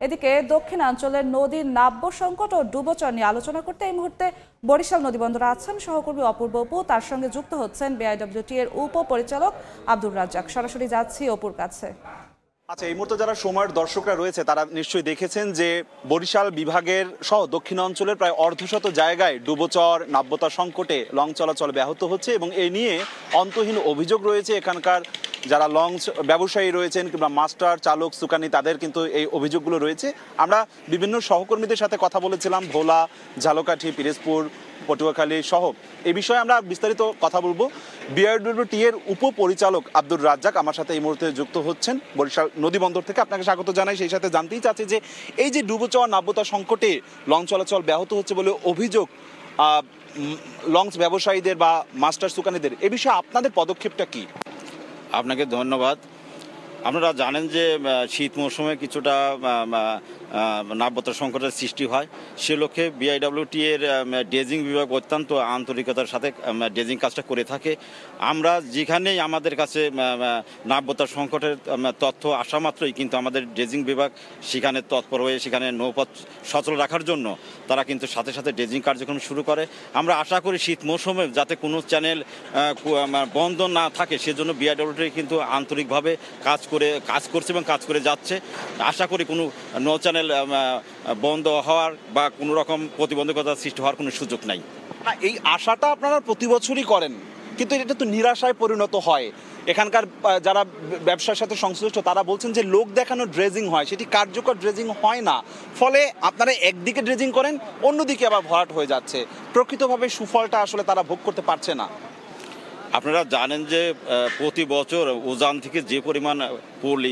এদিকে দক্ষিণাঞ্চলের নদীর নাব্য সংকট ও ডুবোচর নিয়ে আলোচনা করতে এই মুহূর্তে বরিশাল নদীবন্দরে আছেন সহকর্মী অপূর্ব অপু। তার সঙ্গে যুক্ত হচ্ছেন বিআইডব্লিউটি এর উপপরিচালক আব্দুর রাজ্জাক। সরাসরি যাচ্ছি অপুর কাছে। আচ্ছা, এই মুহূর্তে যারা সময়ের দর্শকরা রয়েছে তারা নিশ্চয়ই দেখেছেন যে বরিশাল বিভাগের সহ দক্ষিণাঞ্চলের প্রায় অর্ধশত জায়গায় ডুবোচর নাব্যতা সংকটে লঞ্চ চলাচল ব্যাহত হচ্ছে এবং এ নিয়ে অন্তহীন অভিযোগ রয়েছে। এখানকার যারা লঞ্চ ব্যবসায়ী রয়েছেন কিংবা মাস্টার চালক সুকানি তাদের কিন্তু এই অভিযোগগুলো রয়েছে। আমরা বিভিন্ন সহকর্মীদের সাথে কথা বলেছিলাম, ভোলা, ঝালকাঠি, পিরোজপুর, পটুয়াখালী সহ এই বিষয়ে আমরা বিস্তারিত কথা বলবো। বিআইডব্লিউটি এর উপপরিচালক আব্দুর রাজ্জাক আমার সাথে এই মুহূর্তে যুক্ত হচ্ছেন বরিশাল নদীবন্দর থেকে। আপনাকে স্বাগত জানাই। সেই সাথে জানতেই চাচ্ছি যে এই যে ডুবোচর নাব্যতা সংকটে লঞ্চ চলাচল ব্যাহত হচ্ছে বলে অভিযোগ লঞ্চ ব্যবসায়ীদের বা মাস্টার সুকানিদের, এ বিষয়ে আপনাদের পদক্ষেপটা কি? আপনাকে ধন্যবাদ। আপনারা জানেন যে শীত মৌসুমে কিছুটা নাব্যতা সংকটের সৃষ্টি হয়। সে লক্ষ্যে বিআইডব্লিউটি এর ড্রেজিং বিভাগ অত্যন্ত আন্তরিকতার সাথে ড্রেজিং কাজটা করে থাকে। আমরা যেখানেই আমাদের কাছে নাব্যতা সংকটের তথ্য আসা মাত্রই কিন্তু আমাদের ড্রেজিং বিভাগ সেখানে তৎপর হয়ে সেখানে নৌপথ সচল রাখার জন্য তারা কিন্তু সাথে সাথে ড্রেজিং কার্যক্রম শুরু করে। আমরা আশা করি শীত মৌসুমে যাতে কোনো চ্যানেল বন্ধ না থাকে সেজন্য বিআইডব্লিউটি কিন্তু আন্তরিকভাবে কাজ করছে এবং কাজ করে যাচ্ছে। আশা করি কোনো নৌ চ্যানেল বন্ধ হওয়ার বা কোনো রকম প্রতিবন্ধকতা সৃষ্টি হওয়ার কোনো সুযোগ নাই। না, এই আশাটা আপনারা প্রতি বছরই করেন, কিন্তু এটা তো নিরাশায় পরিণত হয়। এখানকার যারা ব্যবসার সাথে সংশ্লিষ্ট তারা বলছেন যে লোক দেখানো ড্রেজিং হয়, সেটি কার্যকর ড্রেজিং হয় না। ফলে আপনারা একদিকে ড্রেজিং করেন, অন্যদিকে আবার ভরাট হয়ে যাচ্ছে। প্রকৃতভাবে সুফলটা আসলে তারা ভোগ করতে পারছে না। আপনারা জানেন যে প্রতি বছর উজান থেকে যে পরিমাণ পলি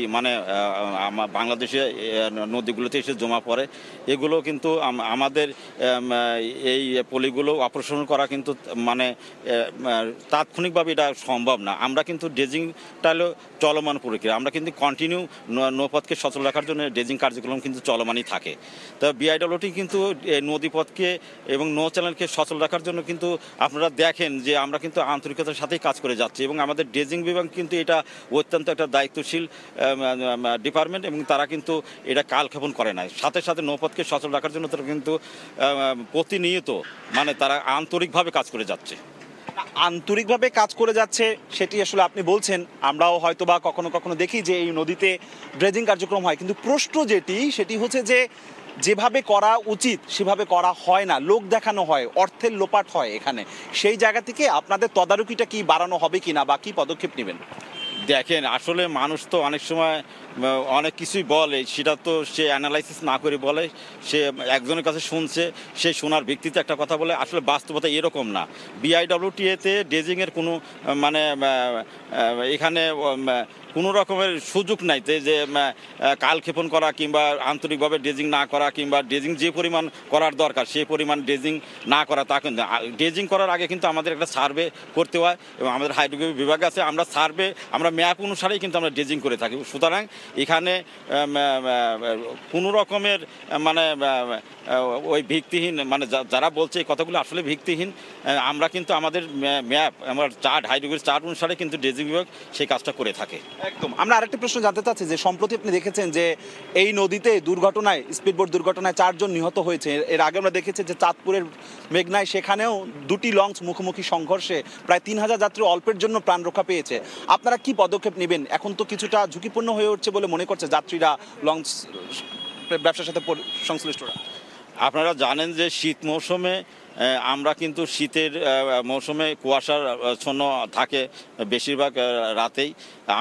বাংলাদেশে নদীগুলোতে এসে জমা পড়ে, এগুলো কিন্তু আমাদের এই পলিগুলো অপারেশন করা কিন্তু তাৎক্ষণিকভাবে এটা সম্ভব না। আমরা কিন্তু ড্রেজিংটা হলো চলমান প্রক্রিয়া। আমরা কিন্তু কন্টিনিউ নৌপথকে সচল রাখার জন্য ড্রেজিং কার্যক্রম কিন্তু চলমানই থাকে। তা বিআইডব্লিউটি কিন্তু নদীপথকে এবং নৌ চ্যানেলকে সচল রাখার জন্য কিন্তু আপনারা দেখেন যে আমরা কিন্তু আন্তরিকতার সাথেই কাজ করে যাচ্ছি এবং আমাদের ড্রেজিং বিভাগ কিন্তু এটা অত্যন্ত একটা দায়িত্বশীল ডিপার্টমেন্ট এবং তারা কিন্তু এটা কালক্ষেপণ করে না। সাথে সাথে নৌপথকে সচল রাখার জন্য তারা কিন্তু প্রতিনিয়ত তারা আন্তরিকভাবে কাজ করে যাচ্ছে। আন্তরিকভাবে কাজ করে যাচ্ছে সেটি আসলে আপনি বলছেন, আমরাও হয়তো বা কখনো কখনো দেখি যে এই নদীতে ড্রেজিং কার্যক্রম হয়, কিন্তু প্রশ্ন সেটি হচ্ছে যে যেভাবে করা উচিত সেভাবে করা হয় না, লোক দেখানো হয়, অর্থের লোপাট হয় এখানে। সেই জায়গা থেকে আপনাদের তদারকিটা কি বাড়ানো হবে কিনা বা কি পদক্ষেপ নেবেন? দেখেন, আসলে মানুষ তো অনেক সময় অনেক কিছুই বলে, সেটা তো সে অ্যানালাইসিস না করে বলে। সে একজনের কাছে শুনছে, সে শোনার ভিত্তিতে একটা কথা বলে। আসলে বাস্তবতা এরকম না। বিআইডব্লিউটিএতে ড্রেজিংয়ের কোনো এখানে কোনো রকমের সুযোগ নাই যে কালক্ষেপণ করা কিংবা আন্তরিকভাবে ড্রেজিং না করা কিংবা ড্রেজিং যে পরিমাণ করার দরকার সেই পরিমাণ ড্রেজিং না করা, তা কিন্তু ড্রেজিং করার আগে কিন্তু আমাদের একটা সার্ভে করতে হয় এবং আমাদের হাইড্রোগ্রাফি বিভাগ আছে। আমরা ম্যাপ অনুসারেই কিন্তু আমরা ড্রেজিং করে থাকি। সুতরাং এখানে কোনো রকমের ওই ভিত্তিহীন যারা বলছে এই কথাগুলো আসলে ভিত্তিহীন। আমরা কিন্তু আমাদের ম্যাপ, আমার হাইড্রোগ্রাফি চার্ট অনুসারে কিন্তু ড্রেজিং বিভাগ সেই কাজটা করে থাকে। একদম। আমরা আরেকটা প্রশ্ন জানতে চাচ্ছি যে সম্প্রতি আপনি দেখেছেন যে এই নদীতে স্পিডবোট দুর্ঘটনায় 4 জন নিহত হয়েছে। এর আগে আমরা দেখেছি যে চাঁদপুরের মেঘনায় সেখানেও 2টি লঞ্চ মুখোমুখি সংঘর্ষে প্রায় 3000 যাত্রী অল্পের জন্য প্রাণ রক্ষা পেয়েছে। আপনারা কি পদক্ষেপ নেবেন? এখন তো কিছুটা ঝুঁকিপূর্ণ হয়ে উঠছে বলে মনে করছে যাত্রীরা, লঞ্চ ব্যবসার সাথে সংশ্লিষ্টরা। আপনারা জানেন যে শীত মৌসুমে আমরা কিন্তু শীতের মৌসুমে কুয়াশাচ্ছন্ন থাকে বেশিরভাগ রাতেই।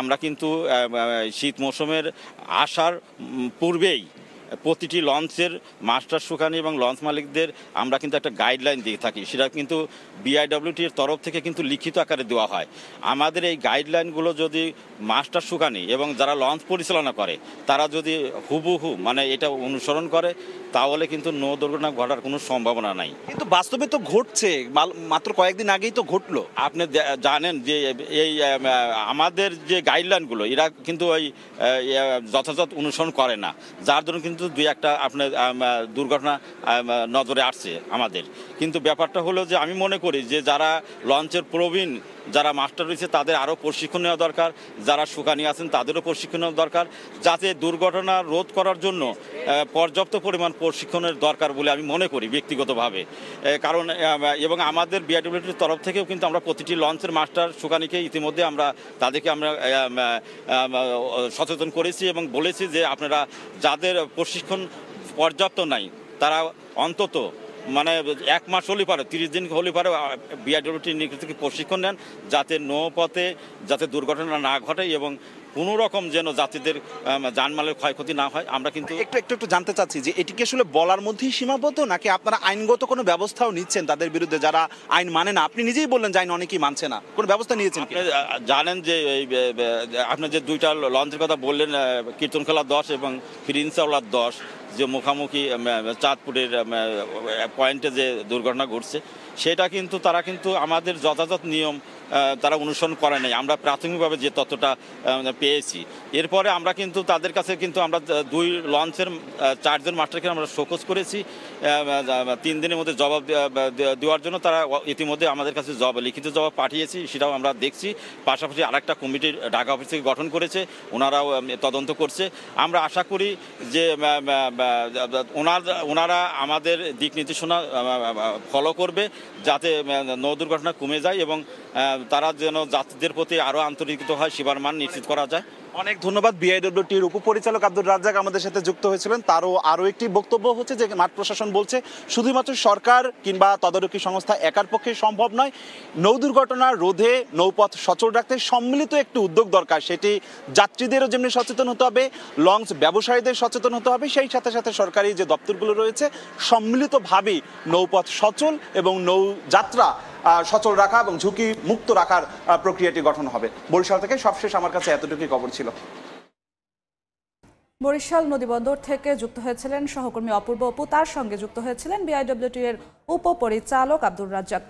আমরা কিন্তু শীত মৌসুমের আসার পূর্বেই প্রতিটি লঞ্চের মাস্টার সুকানি এবং লঞ্চ মালিকদের আমরা কিন্তু একটা গাইডলাইন দিয়ে থাকি। সেটা কিন্তু বিআইডব্লিউটির তরফ থেকে কিন্তু লিখিত আকারে দেওয়া হয়। আমাদের এই গাইডলাইনগুলো যদি মাস্টার সুকানি এবং যারা লঞ্চ পরিচালনা করে তারা যদি হুবহু এটা অনুসরণ করে তাহলে কিন্তু নৌ দুর্ঘটনা ঘটার কোনো সম্ভাবনা নাই। কিন্তু বাস্তবে তো ঘটছে, মাত্র কয়েকদিন আগেই তো ঘটলো। আপনি জানেন যে এই আমাদের যে গাইডলাইনগুলো এরা কিন্তু ওই যথাযথ অনুসরণ করে না, যার জন্য কিন্তু 2-1টা আপনার দুর্ঘটনা নজরে আসছে আমাদের। কিন্তু ব্যাপারটা হলো যে আমি মনে করি যে যারা লঞ্চের প্রবীণ যারা মাস্টার রয়েছে তাদের আরও প্রশিক্ষণ নেওয়া দরকার, যারা শুকানি আছেন তাদেরও প্রশিক্ষণ নেওয়া দরকার, যাতে দুর্ঘটনা রোধ করার জন্য পর্যাপ্ত পরিমাণ প্রশিক্ষণের দরকার বলে আমি মনে করি ব্যক্তিগতভাবে। কারণ এবং আমাদের বিআইডব্লিউটির তরফ থেকেও কিন্তু আমরা প্রতিটি লঞ্চের মাস্টার শুকানিকে ইতিমধ্যে তাদেরকে আমরা সচেতন করেছি এবং বলেছি যে আপনারা যাদের প্রশিক্ষণ পর্যাপ্ত নাই তারা অন্তত মানে 1 মাস হলে পারে, 30 দিন হলে পারে বিআইডব্লিউটির নিকট থেকে প্রশিক্ষণ নেন, যাতে নৌপথে যাতে দুর্ঘটনা না ঘটে এবং কোনো রকম যেন যাত্রীদের জানমালের ক্ষয়ক্ষতি না হয়। আমরা কিন্তু একটু জানতে চাচ্ছি যে এটিকে আসলে বলার মধ্যেই সীমাবদ্ধ, নাকি আপনারা আইনগত কোনো ব্যবস্থাও নিচ্ছেন তাদের বিরুদ্ধে যারা আইন মানে না? আপনি নিজেই বললেন যে আইন অনেকেই মানছে না, কোনো ব্যবস্থা নিয়েছেন? আপনি জানেন যে আপনি যে 2টা লঞ্চের কথা বললেন, কীর্তনখোলা 10 এবং প্রিন্সওয়ালা 10, যে মুখামুখি চাঁদপুরের পয়েন্টে যে দুর্ঘটনা ঘটছে, সেটা কিন্তু তারা কিন্তু আমাদের যথাযথ নিয়ম তারা অনুসরণ করে নাই। আমরা প্রাথমিকভাবে যে তথ্যটা পেয়েছি, এরপরে আমরা কিন্তু তাদের কাছে কিন্তু আমরা 2 লঞ্চের 4 জন মাস্টারকে আমরা শোকজ করেছি 3 দিনের মধ্যে জবাব দেওয়ার জন্য। তারা ইতিমধ্যে আমাদের কাছে লিখিত জবাব পাঠিয়েছি, সেটাও আমরা দেখছি। পাশাপাশি আরেকটা কমিটি ঢাকা অফিস থেকে গঠন করেছে, ওনারাও তদন্ত করছে। আমরা আশা করি যে ওনারা আমাদের দিক নির্দেশনা ফলো করবে, যাতে নৌ দুর্ঘটনা কমে যায় এবং তারা যেন যাত্রীদের প্রতি আরও আন্তরিকতা হয়, সেবার মান নিশ্চিত করা যায়। অনেক ধন্যবাদ। বিআইডব্লিউটির উপপরিচালক আব্দুর রাজ্জাক আমাদের সাথে যুক্ত হয়েছিলেন। তারও আরও একটি বক্তব্য হচ্ছে যে মাঠ প্রশাসন বলছে শুধুমাত্র সরকার কিংবা তদারকি সংস্থা একার পক্ষে সম্ভব নয়, নৌ দুর্ঘটনা রোধে নৌপথ সচল রাখতে সম্মিলিত একটি উদ্যোগ দরকার। সেটি যাত্রীদেরও যেমনি সচেতন হতে হবে, লঞ্চ ব্যবসায়ীদের সচেতন হতে হবে, সেই সাথে সাথে সরকারি যে দপ্তরগুলো রয়েছে সম্মিলিতভাবেই নৌপথ সচল এবং নৌযাত্রা সচল রাখা এবং ঝুঁকি মুক্ত রাখার প্রক্রিয়াটি গঠন হবে। বরিশাল থেকে সবশেষ আমার কাছে এতটুকুই খবর ছিল। বরিশাল নদীবন্দর থেকে যুক্ত হয়েছিলেন সহকর্মী অপূর্ব অপু, তার সঙ্গে যুক্ত হয়েছিলেন বিআইডব্লিউটি এর উপপরিচালক আব্দুর রাজ্জাক।